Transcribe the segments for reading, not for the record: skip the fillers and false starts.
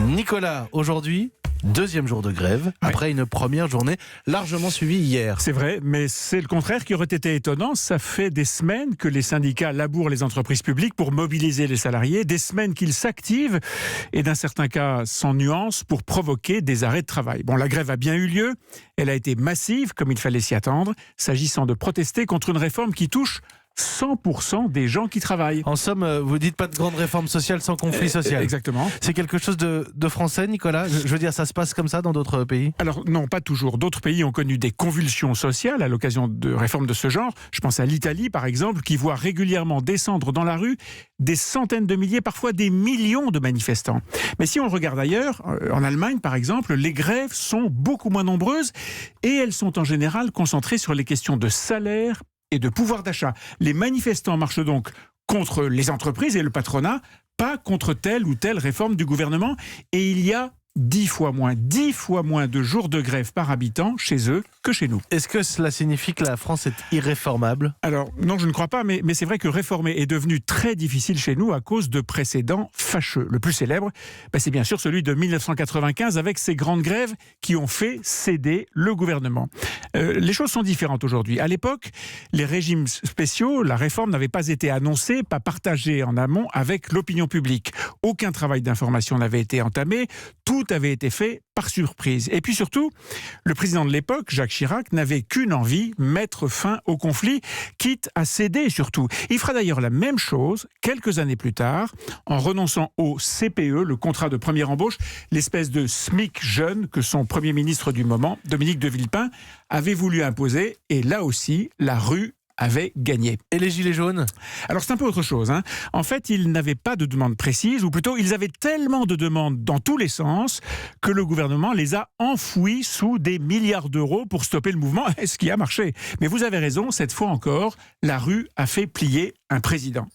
Nicolas, aujourd'hui, deuxième jour de grève, après une première journée largement suivie hier. C'est vrai, mais c'est le contraire qui aurait été étonnant. Ça fait des semaines que les syndicats labourent les entreprises publiques pour mobiliser les salariés, des semaines qu'ils s'activent et dans certains cas sans nuance pour provoquer des arrêts de travail. Bon, la grève a bien eu lieu, elle a été massive comme il fallait s'y attendre, s'agissant de protester contre une réforme qui touche 100% des gens qui travaillent. En somme, vous dites pas de grande réforme sociale sans conflit social. Exactement. C'est quelque chose de français, Nicolas ? Je veux dire, ça se passe comme ça dans d'autres pays ? Alors non, pas toujours. D'autres pays ont connu des convulsions sociales à l'occasion de réformes de ce genre. Je pense à l'Italie, par exemple, qui voit régulièrement descendre dans la rue des centaines de milliers, parfois des millions de manifestants. Mais si on regarde ailleurs, en Allemagne, par exemple, les grèves sont beaucoup moins nombreuses et elles sont en général concentrées sur les questions de salaire et de pouvoir d'achat. Les manifestants marchent donc contre les entreprises et le patronat, pas contre telle ou telle réforme du gouvernement. Et il y a 10 fois moins de jours de grève par habitant chez eux que chez nous. Est-ce que cela signifie que la France est irréformable ? Alors, non, je ne crois pas, mais c'est vrai que réformer est devenu très difficile chez nous à cause de précédents fâcheux. Le plus célèbre, c'est bien sûr celui de 1995 avec ces grandes grèves qui ont fait céder le gouvernement. Les choses sont différentes aujourd'hui. À l'époque, les régimes spéciaux, la réforme n'avait pas été annoncée, pas partagée en amont avec l'opinion publique. Aucun travail d'information n'avait été entamé, tout avait été fait par surprise. Et puis surtout, le président de l'époque, Jacques Chirac, n'avait qu'une envie, mettre fin au conflit, quitte à céder surtout. Il fera d'ailleurs la même chose quelques années plus tard, en renonçant au CPE, le contrat de première embauche, l'espèce de SMIC jeune que son Premier ministre du moment, Dominique de Villepin, avait voulu imposer. Et là aussi, la rue avait gagné. Et les gilets jaunes ? Alors c'est un peu autre chose. En fait, ils n'avaient pas de demande précise, ou plutôt ils avaient tellement de demandes dans tous les sens que le gouvernement les a enfouis sous des milliards d'euros pour stopper le mouvement, ce qui a marché. Mais vous avez raison, cette fois encore, la rue a fait plier un président.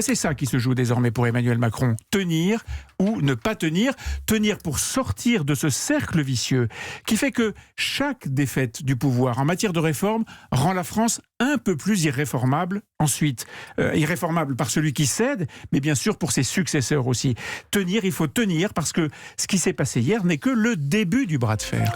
C'est ça qui se joue désormais pour Emmanuel Macron. Tenir ou ne pas tenir. Tenir pour sortir de ce cercle vicieux qui fait que chaque défaite du pouvoir en matière de réforme rend la France un peu plus irréformable ensuite. Irréformable par celui qui cède, mais bien sûr pour ses successeurs aussi. Tenir, il faut tenir parce que ce qui s'est passé hier n'est que le début du bras de fer.